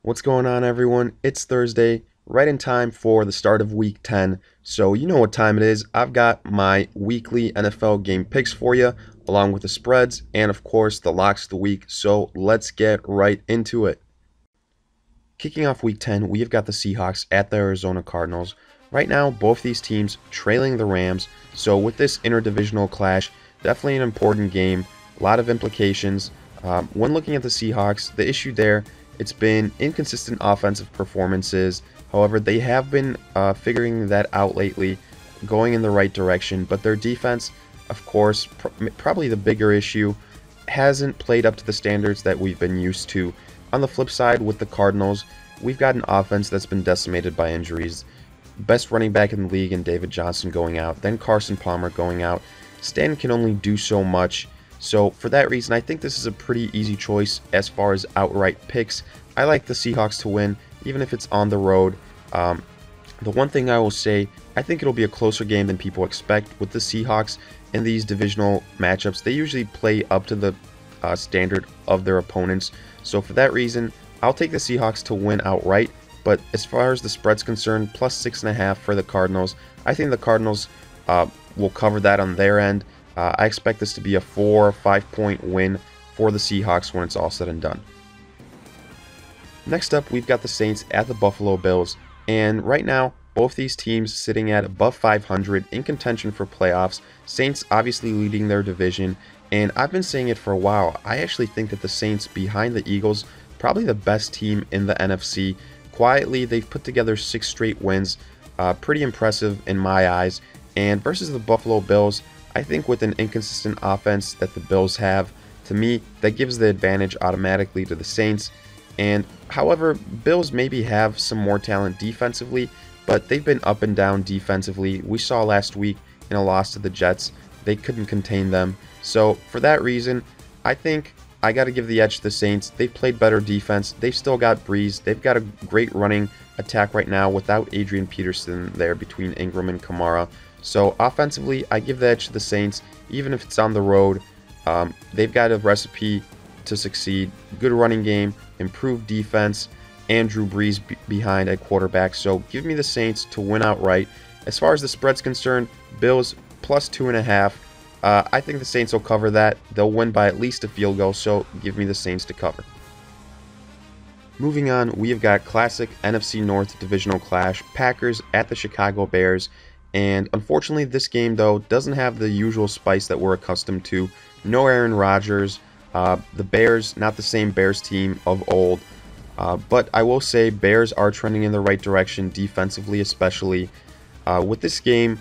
What's going on, everyone? It's Thursday, right in time for the start of week 10. So, you know what time it is. I've got my weekly NFL game picks for you, along with the spreads and, of course, the locks of the week. So, let's get right into it. Kicking off week 10, we have got the Seahawks at the Arizona Cardinals. Right now, both these teams trailing the Rams. So, with this interdivisional clash, definitely an important game. A lot of implications. When looking at the Seahawks, the issue there, it's been inconsistent offensive performances. However, they have been figuring that out lately, going in the right direction. But their defense, of course, probably the bigger issue, hasn't played up to the standards that we've been used to. On the flip side, with the Cardinals, we've got an offense that's been decimated by injuries. Best running back in the league in David Johnson going out, then Carson Palmer going out. Stan can only do so much. So for that reason, I think this is a pretty easy choice as far as outright picks. I like the Seahawks to win, even if it's on the road. The one thing I will say, I think it'll be a closer game than people expect with the Seahawks in these divisional matchups. They usually play up to the standard of their opponents. So for that reason, I'll take the Seahawks to win outright. But as far as the spread's concerned, plus 6.5 for the Cardinals. I think the Cardinals will cover that on their end. I expect this to be a 4 or 5 point win for the Seahawks when it's all said and done. Next up, we've got the Saints at the Buffalo Bills. And right now, both these teams sitting at above 500 in contention for playoffs. Saints obviously leading their division. And I've been saying it for a while. I actually think that the Saints, behind the Eagles, probably the best team in the NFC. Quietly, they've put together 6 straight wins. Pretty impressive in my eyes. And versus the Buffalo Bills, I think with an inconsistent offense that the Bills have, to me, that gives the advantage automatically to the Saints. And however, Bills maybe have some more talent defensively, but they've been up and down defensively. We saw last week in a loss to the Jets, they couldn't contain them. So for that reason, I think I got to give the edge to the Saints. They've played better defense. They've still got Breeze. They've got a great running attack right now without Adrian Peterson there between Ingram and Kamara. So offensively, I give the edge to the Saints, even if it's on the road. They've got a recipe to succeed. Good running game, improved defense, and Drew Brees behind at quarterback. So give me the Saints to win outright. As far as the spread's concerned, Bills plus 2.5. I think the Saints will cover that. They'll win by at least a field goal, so give me the Saints to cover. Moving on, we have got classic NFC North divisional clash, Packers at the Chicago Bears. And unfortunately, this game, though, doesn't have the usual spice that we're accustomed to. No Aaron Rodgers. The Bears, not the same Bears team of old. But I will say Bears are trending in the right direction, defensively especially. With this game,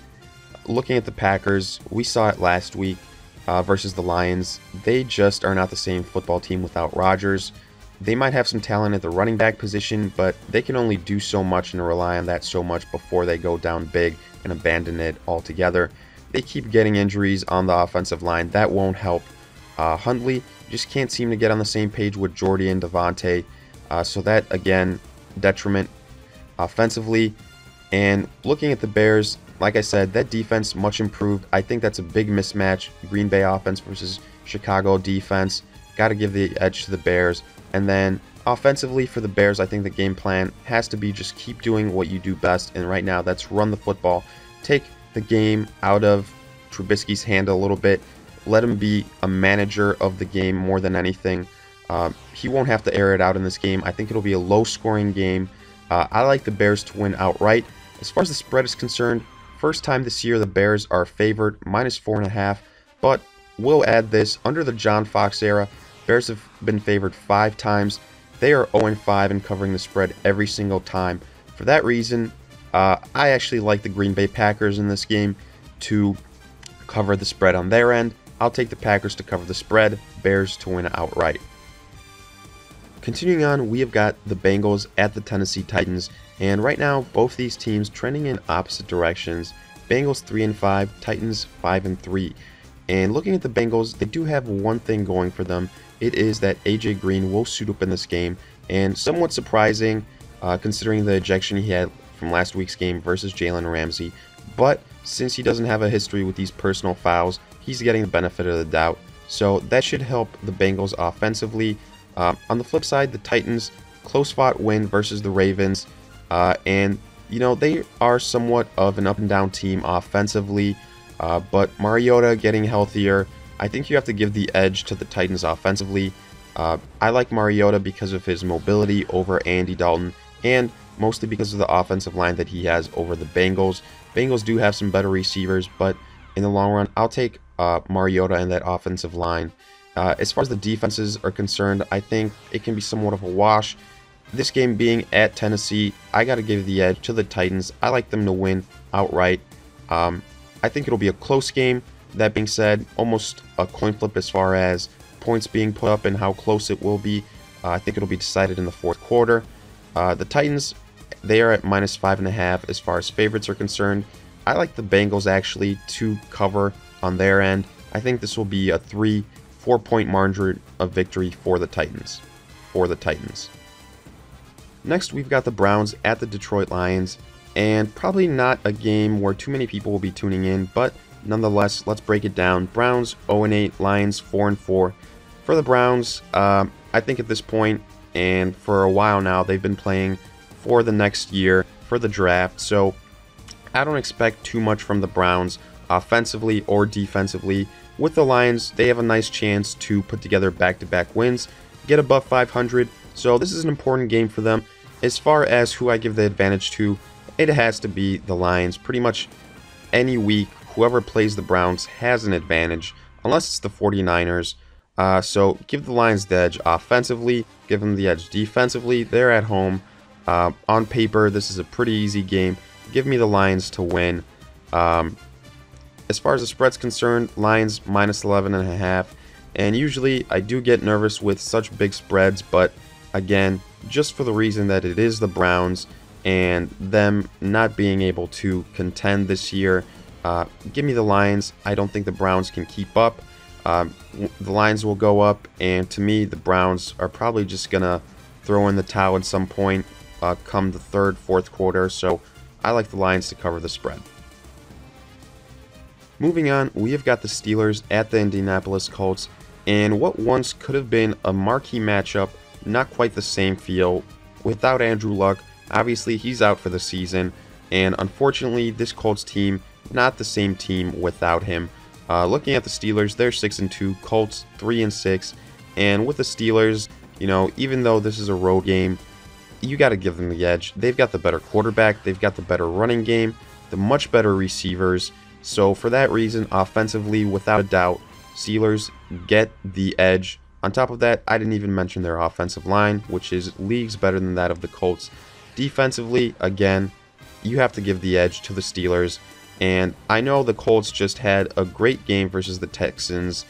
looking at the Packers, we saw it last week versus the Lions. They just are not the same football team without Rodgers. They might have some talent at the running back position, but they can only do so much and rely on that so much before they go down big and abandon it altogether. They keep getting injuries on the offensive line. That won't help. Huntley just can't seem to get on the same page with Jordy and Devontae. So that, again, detriment offensively. And looking at the Bears, like I said, that defense much improved. I think that's a big mismatch. Green Bay offense versus Chicago defense. Got to give the edge to the Bears. And then offensively for the Bears, I think the game plan has to be just keep doing what you do best. And right now, that's run the football. Take the game out of Trubisky's hand a little bit. Let him be a manager of the game more than anything. He won't have to air it out in this game. I think it'll be a low-scoring game. I like the Bears to win outright. As far as the spread is concerned, first time this year the Bears are favored, minus 4.5. But we'll add this. Under the John Fox era, Bears have been favored 5 times. They are 0-5 in covering the spread every single time. For that reason, I actually like the Green Bay Packers in this game to cover the spread on their end. I'll take the Packers to cover the spread, Bears to win outright. Continuing on, we have got the Bengals at the Tennessee Titans, and right now both these teams trending in opposite directions. Bengals 3-5, Titans 5-3. And looking at the Bengals, they do have one thing going for them. It is that AJ Green will suit up in this game, and somewhat surprising considering the ejection he had from last week's game versus Jalen Ramsey. But since he doesn't have a history with these personal fouls, he's getting the benefit of the doubt. So that should help the Bengals offensively. On the flip side, the Titans, close-fought win versus the Ravens, and they are somewhat of an up-and-down team offensively, but Mariota getting healthier, I think you have to give the edge to the Titans offensively. I like Mariota because of his mobility over Andy Dalton, and mostly because of the offensive line that he has over the Bengals. Bengals do have some better receivers, but in the long run, I'll take Mariota and that offensive line. As far as the defenses are concerned, I think it can be somewhat of a wash. This game being at Tennessee, I got to give the edge to the Titans. I like them to win outright. I think it'll be a close game. That being said, almost a coin flip as far as points being put up and how close it will be. I think it'll be decided in the fourth quarter. The Titans, they are at -5.5 as far as favorites are concerned. I like the Bengals actually to cover on their end. I think this will be a 3-4 point margin of victory for the Titans. Next, we've got the Browns at the Detroit Lions, and probably not a game where too many people will be tuning in, but nonetheless, let's break it down. Browns 0-8, Lions 4-4. For the Browns, I think at this point, and for a while now, they've been playing for the next year, for the draft, so I don't expect too much from the Browns offensively or defensively. With the Lions, they have a nice chance to put together back-to-back wins, get above 500, so this is an important game for them. As far as who I give the advantage to, it has to be the Lions. Pretty much any week, whoever plays the Browns has an advantage, unless it's the 49ers. So give the Lions the edge offensively, give them the edge defensively. They're at home. On paper, this is a pretty easy game. Give me the Lions to win. As far as the spread's concerned, Lions -11.5. And usually I do get nervous with such big spreads, but again, just for the reason that it is the Browns and them not being able to contend this year, give me the Lions. I don't think the Browns can keep up. The Lions will go up, and to me, the Browns are probably just going to throw in the towel at some point come the third, fourth quarter, so I like the Lions to cover the spread. Moving on, we have got the Steelers at the Indianapolis Colts, and what once could have been a marquee matchup, not quite the same feel. Without Andrew Luck, obviously he's out for the season, and unfortunately this Colts team, not the same team without him. Looking at the Steelers, they're 6-2, Colts 3-6, and with the Steelers, even though this is a road game, you got to give them the edge. They've got the better quarterback, they've got the better running game, the much better receivers. So for that reason, offensively, without a doubt, Steelers get the edge. On top of that, I didn't even mention their offensive line, which is leagues better than that of the Colts. Defensively, again, you have to give the edge to the Steelers. And I know the Colts just had a great game versus the Texans,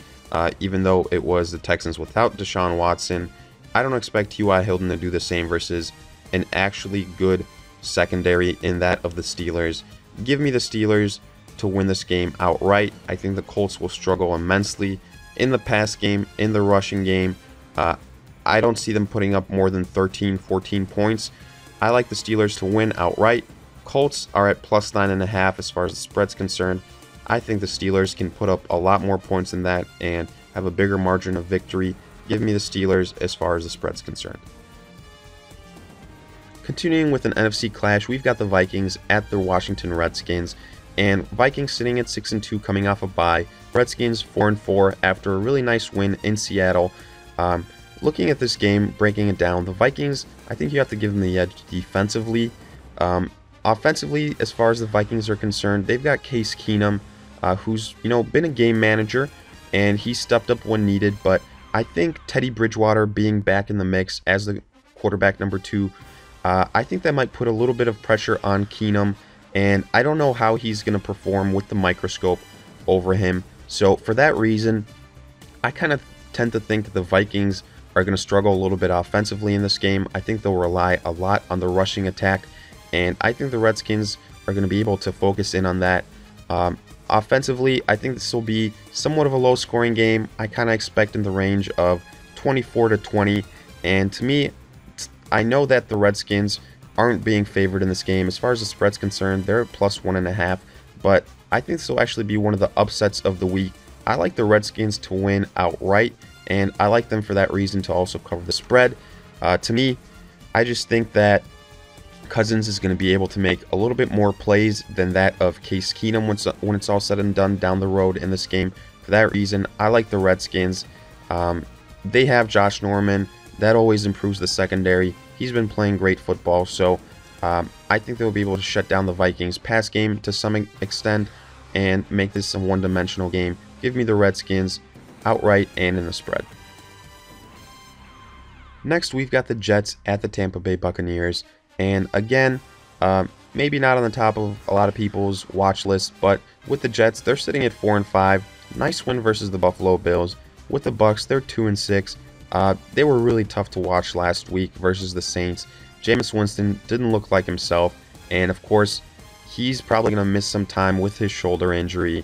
even though it was the Texans without Deshaun Watson. I don't expect T.Y. Hilton to do the same versus an actually good secondary in that of the Steelers. Give me the Steelers to win this game outright. I think the Colts will struggle immensely in the pass game, in the rushing game. I don't see them putting up more than 13, 14 points. I like the Steelers to win outright. Colts are at +9.5 as far as the spread's concerned. I think the Steelers can put up a lot more points than that and have a bigger margin of victory. Give me the Steelers as far as the spread's concerned. Continuing with an NFC clash, we've got the Vikings at the Washington Redskins. And Vikings sitting at 6-2 coming off a bye. Redskins 4-4 after a really nice win in Seattle. Looking at this game, breaking it down, the Vikings, I think you have to give them the edge defensively. Offensively, as far as the Vikings are concerned, they've got Case Keenum, who's been a game manager, and he stepped up when needed. But I think Teddy Bridgewater being back in the mix as the quarterback number 2, I think that might put a little bit of pressure on Keenum, and I don't know how he's going to perform with the microscope over him. So for that reason, I kind of tend to think that the Vikings are going to struggle a little bit offensively in this game. I think they'll rely a lot on the rushing attack, and I think the Redskins are going to be able to focus in on that. Offensively, I think this will be somewhat of a low-scoring game. I kind of expect in the range of 24-20, and to me, I know that the Redskins aren't being favored in this game. As far as the spread's concerned, they're at +1.5, but I think this will actually be one of the upsets of the week. I like the Redskins to win outright, and I like them for that reason to also cover the spread. To me, I just think that Cousins is going to be able to make a little bit more plays than that of Case Keenum when it's all said and done down the road in this game. For that reason, I like the Redskins. They have Josh Norman. That always improves the secondary. He's been playing great football, so I think they'll be able to shut down the Vikings' pass game to some extent and make this a one-dimensional game. Give me the Redskins outright and in the spread. Next, we've got the Jets at the Tampa Bay Buccaneers. And again, maybe not on the top of a lot of people's watch list, but with the Jets, they're sitting at 4-5. Nice win versus the Buffalo Bills. With the Bucs, they're 2-6. They were really tough to watch last week versus the Saints. Jameis Winston didn't look like himself, and of course, he's probably going to miss some time with his shoulder injury.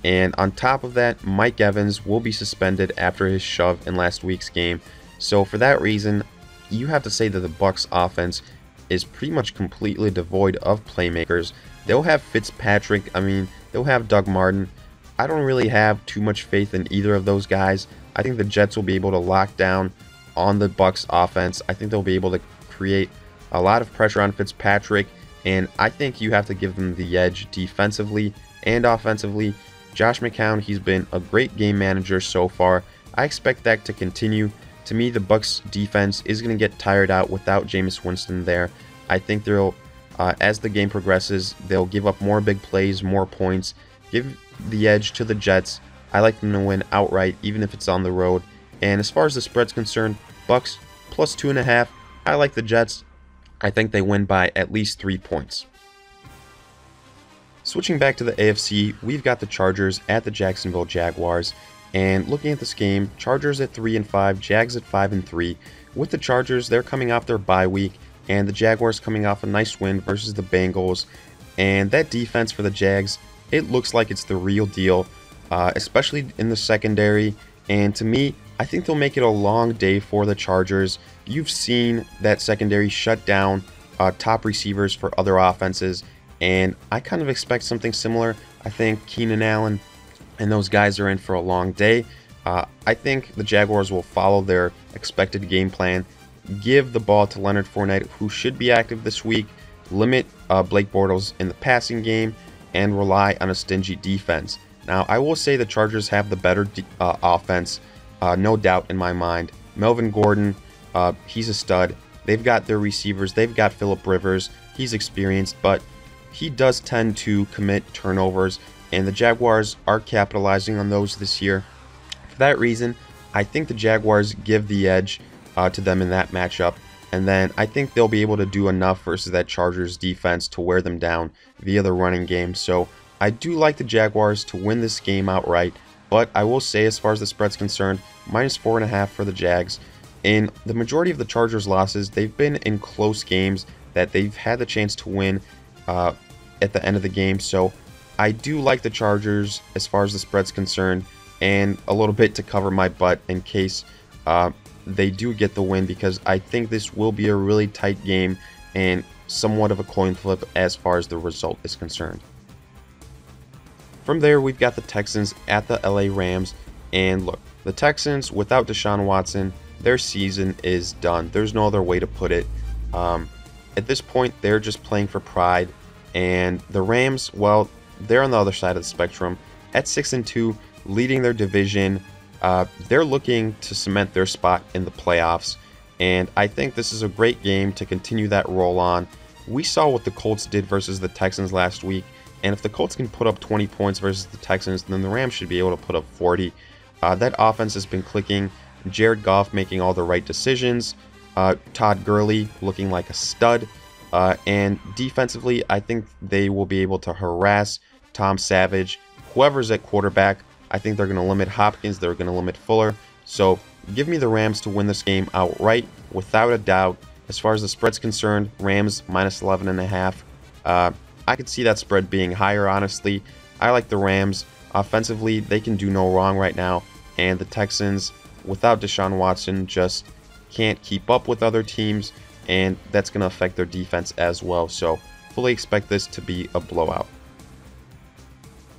And on top of that, Mike Evans will be suspended after his shove in last week's game. So for that reason, you have to say that the Bucs offense is pretty much completely devoid of playmakers. They'll have Fitzpatrick, they'll have Doug Martin. I don't really have too much faith in either of those guys. I think the Jets will be able to lock down on the Bucs offense. I think they'll be able to create a lot of pressure on Fitzpatrick, and I think you have to give them the edge defensively and offensively. Josh McCown, he's been a great game manager so far. I expect that to continue. To me, the Bucs defense is going to get tired out without Jameis Winston there. I think they'll, as the game progresses, they'll give up more big plays, more points. Give the edge to the Jets. I like them to win outright, even if it's on the road. And as far as the spread's concerned, Bucs plus 2.5. I like the Jets. I think they win by at least 3 points. Switching back to the AFC, we've got the Chargers at the Jacksonville Jaguars. And looking at this game, Chargers at 3-5, Jags at 5-3. With the Chargers, they're coming off their bye week, and the Jaguars coming off a nice win versus the Bengals. And that defense for the Jags, it looks like it's the real deal, especially in the secondary. And to me, I think they'll make it a long day for the Chargers. You've seen that secondary shut down top receivers for other offenses, and I kind of expect something similar. I think Keenan Allen and those guys are in for a long day. I think the Jaguars will follow their expected game plan, give the ball to Leonard Fournette, who should be active this week, limit Blake Bortles in the passing game, and rely on a stingy defense. Now, I will say the Chargers have the better offense, no doubt in my mind. Melvin Gordon, he's a stud. They've got their receivers. They've got Phillip Rivers. He's experienced, but he does tend to commit turnovers, and the Jaguars are capitalizing on those this year. For that reason, I think the Jaguars give the edge to them in that matchup, and then I think they'll be able to do enough versus that Chargers defense to wear them down via the running game. So I do like the Jaguars to win this game outright, but I will say, as far as the spread's concerned, minus 4.5 for the Jags. In the majority of the Chargers' losses, they've been in close games that they've had the chance to win at the end of the game. So I do like the Chargers as far as the spread's concerned, and a little bit to cover my butt in case they do get the win, because I think this will be a really tight game and somewhat of a coin flip as far as the result is concerned. From there, we've got the Texans at the LA Rams, and look, the Texans, without Deshaun Watson, their season is done. There's no other way to put it. At this point, they're just playing for pride, and the Rams, well, they're on the other side of the spectrum at 6-2, leading their division. They're looking to cement their spot in the playoffs, and I think this is a great game to continue that roll on. We saw what the Colts did versus the Texans last week, and if the Colts can put up 20 points versus the Texans, then the Rams should be able to put up 40. That offense has been clicking. Jared Goff making all the right decisions. Todd Gurley looking like a stud. And defensively, I think they will be able to harass Tom Savage. Whoever's at quarterback, I think they're going to limit Hopkins. They're going to limit Fuller. So give me the Rams to win this game outright, without a doubt. As far as the spread's concerned, Rams minus 11.5. I could see that spread being higher, honestly. I like the Rams. Offensively, they can do no wrong right now. And the Texans, without Deshaun Watson, just can't keep up with other teams. And that's going to affect their defense as well. So fully expect this to be a blowout.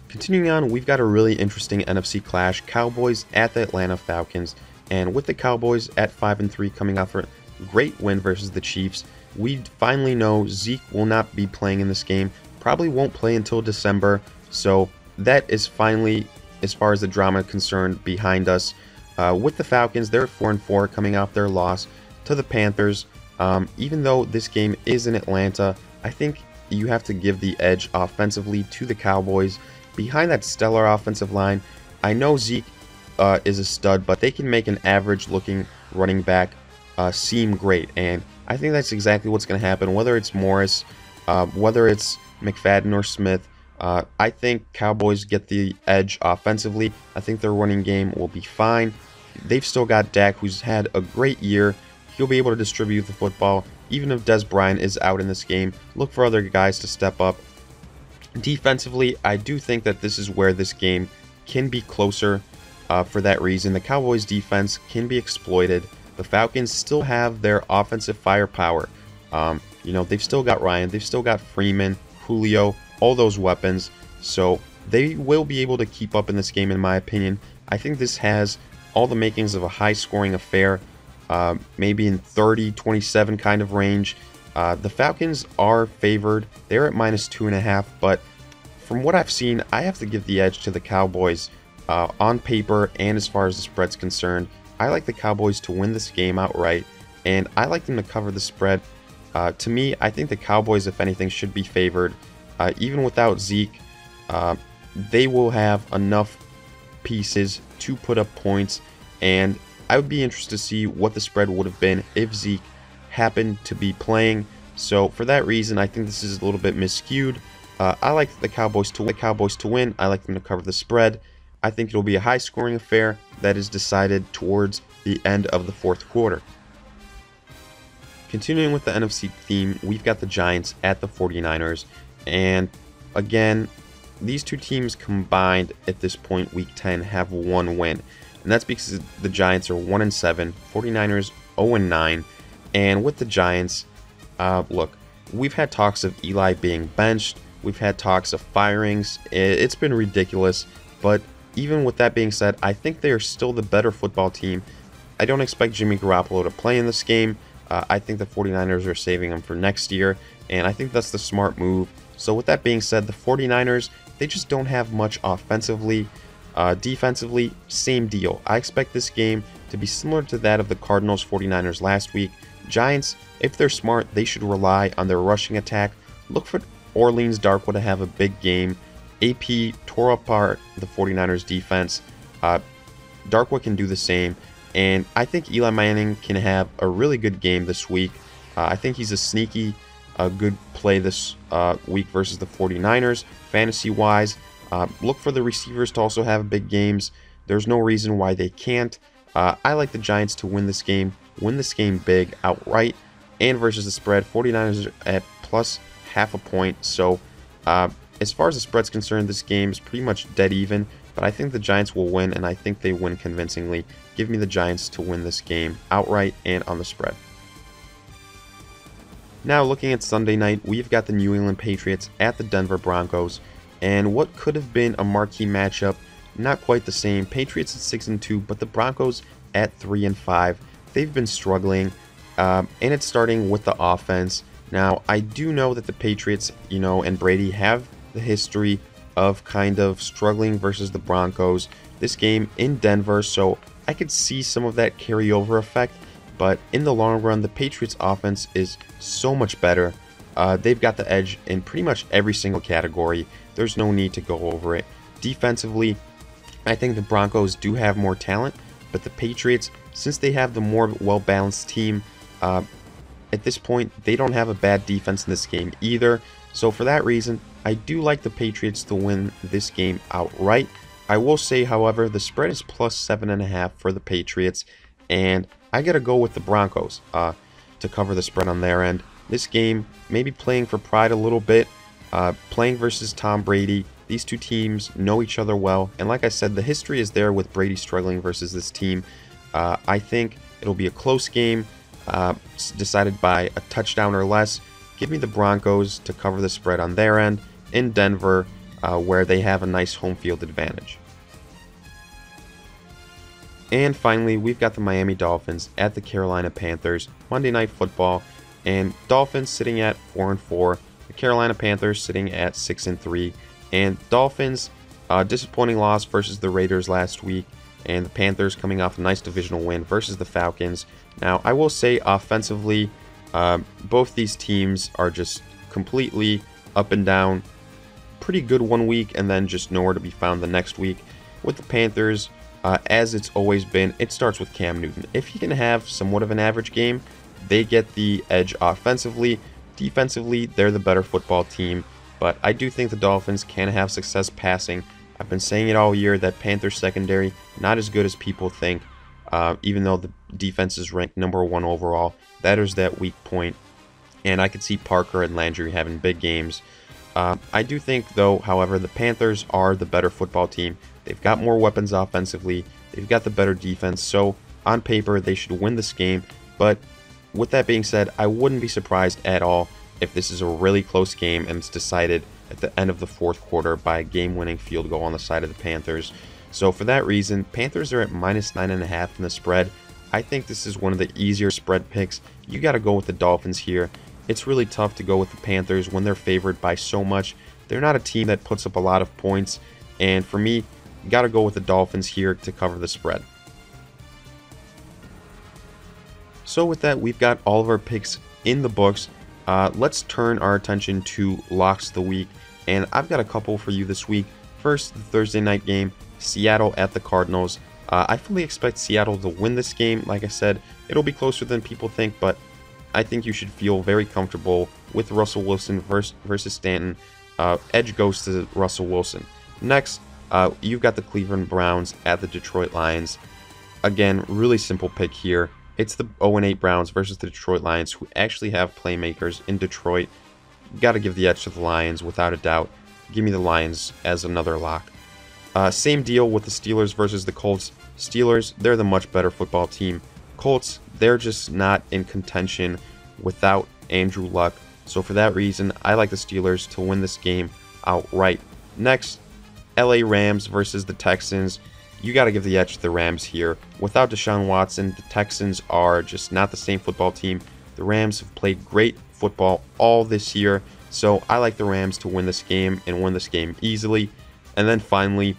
Continuing on, we've got a really interesting NFC clash. Cowboys at the Atlanta Falcons. And with the Cowboys at 5-3 coming off a great win versus the Chiefs. We finally know Zeke will not be playing in this game, probably won't play until December, so that is finally, as far as the drama is concerned, behind us. With the Falcons, they're at 4-4 coming off their loss to the Panthers. Even though this game is in Atlanta, I think you have to give the edge offensively to the Cowboys. Behind that stellar offensive line, I know Zeke is a stud, but they can make an average-looking running back seem great, and I think that's exactly what's going to happen. Whether it's Morris, whether it's McFadden or Smith, I think Cowboys get the edge offensively. I think their running game will be fine. They've still got Dak, who's had a great year. He'll be able to distribute the football. Even if Dez Bryant is out in this game, look for other guys to step up. Defensively, I do think that this is where this game can be closer. For that reason, the Cowboys' defense can be exploited. The Falcons still have their offensive firepower. They've still got Ryan, they've still got Freeman, Julio, all those weapons. So they will be able to keep up in this game, in my opinion. I think this has all the makings of a high-scoring affair, maybe in 30-27 kind of range. The Falcons are favored. They're at -2.5, but from what I've seen, I have to give the edge to the Cowboys. On paper and as far as the spread's concerned, I like the Cowboys to win this game outright, and I like them to cover the spread. To me, I think the Cowboys, if anything, should be favored. Even without Zeke, they will have enough pieces to put up points, and I would be interested to see what the spread would have been if Zeke happened to be playing. So for that reason, I think this is a little bit miscued. I like the Cowboys to win. I like them to cover the spread. I think it'll be a high-scoring affair that is decided towards the end of the fourth quarter. Continuing with the NFC theme, we've got the Giants at the 49ers. And again, these two teams combined at this point, Week 10, have one win. And that's because the Giants are 1-7, 49ers 0-9. And with the Giants, look, we've had talks of Eli being benched. We've had talks of firings. It's been ridiculous, but even with that being said, I think they are still the better football team. I don't expect Jimmy Garoppolo to play in this game. I think the 49ers are saving him for next year, and I think that's the smart move. So with that being said, the 49ers, they just don't have much offensively. Defensively, same deal. I expect this game to be similar to that of the Cardinals 49ers last week. Giants, if they're smart, they should rely on their rushing attack. Look for Orleans Darkwa to have a big game. AP tore apart the 49ers defense. Darkwa can do the same, and I think Eli Manning can have a really good game this week. I think he's a sneaky, good play this week versus the 49ers, fantasy-wise. Look for the receivers to also have big games. There's no reason why they can't. I like the Giants to win this game big outright, and versus the spread, 49ers are at plus half a point. So as far as the spread's concerned, this game is pretty much dead even, but I think the Giants will win, and I think they win convincingly. Give me the Giants to win this game outright and on the spread. Now looking at Sunday night, we've got the New England Patriots at the Denver Broncos, and what could have been a marquee matchup, not quite the same. Patriots at 6-2, but the Broncos at 3-5. They've been struggling, and it's starting with the offense. Now, I do know that the Patriots, and Brady have the history of kind of struggling versus the Broncos. This game in Denver, so I could see some of that carryover effect, but in the long run, the Patriots offense is so much better. They've got the edge in pretty much every single category. There's no need to go over it. Defensively, I think the Broncos do have more talent, but the Patriots, since they have the more well-balanced team, at this point, they don't have a bad defense in this game either. So for that reason, I do like the Patriots to win this game outright. I will say, however, the spread is plus 7.5 for the Patriots, and I gotta go with the Broncos to cover the spread on their end. This game, maybe playing for pride a little bit, playing versus Tom Brady. These two teams know each other well, and like I said, the history is there with Brady struggling versus this team. I think it'll be a close game, decided by a touchdown or less. Give me the Broncos to cover the spread on their end in Denver, where they have a nice home field advantage. And finally, we've got the Miami Dolphins at the Carolina Panthers, Monday Night Football, and Dolphins sitting at 4-4, the Carolina Panthers sitting at 6-3, and Dolphins disappointing loss versus the Raiders last week, and the Panthers coming off a nice divisional win versus the Falcons. Now, I will say offensively, both these teams are just completely up and down. Pretty good one week and then just nowhere to be found the next week. With the Panthers, as it's always been, it starts with Cam Newton. If he can have somewhat of an average game, they get the edge offensively. Defensively, they're the better football team, but I do think the Dolphins can have success passing. I've been saying it all year that Panthers secondary, not as good as people think, even though the defense is ranked #1 overall. That is that weak point, and I could see Parker and Landry having big games. I do think, though, however, the Panthers are the better football team. They've got more weapons offensively. They've got the better defense. So, on paper, they should win this game. But with that being said, I wouldn't be surprised at all if this is a really close game and it's decided at the end of the fourth quarter by a game-winning field goal on the side of the Panthers. So, for that reason, Panthers are at -9.5 in the spread. I think this is one of the easier spread picks. You got to go with the Dolphins here. It's really tough to go with the Panthers when they're favored by so much. They're not a team that puts up a lot of points, and for me, you got to go with the Dolphins here to cover the spread. So with that, we've got all of our picks in the books. Let's turn our attention to locks of the week, and I've got a couple for you this week. First, the Thursday night game, Seattle at the Cardinals. I fully expect Seattle to win this game. Like I said, it'll be closer than people think, but I think you should feel very comfortable with Russell Wilson versus Stanton. Edge goes to Russell Wilson. Next, you've got the Cleveland Browns at the Detroit Lions. Again, really simple pick here. It's the 0-8 Browns versus the Detroit Lions, who actually have playmakers in Detroit. Got to give the edge to the Lions without a doubt. Give me the Lions as another lock. Same deal with the Steelers versus the Colts. Steelers, they're the much better football team. Colts, they're just not in contention without Andrew Luck. So for that reason, I like the Steelers to win this game outright. Next, LA Rams versus the Texans. You got to give the edge to the Rams here. Without Deshaun Watson, the Texans are just not the same football team. The Rams have played great football all this year. So I like the Rams to win this game and win this game easily. And then finally,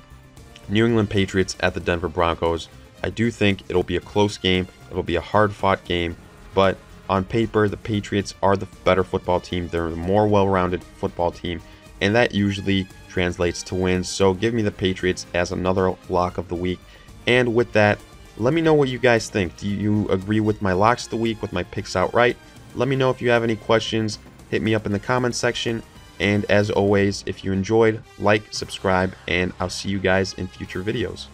New England Patriots at the Denver Broncos. I do think it'll be a close game. It'll be a hard-fought game. But on paper, the Patriots are the better football team. They're the more well-rounded football team. And that usually translates to wins. So give me the Patriots as another lock of the week. And with that, let me know what you guys think. Do you agree with my locks of the week, with my picks outright? Let me know if you have any questions. Hit me up in the comments section. And as always, if you enjoyed, like, subscribe, and I'll see you guys in future videos.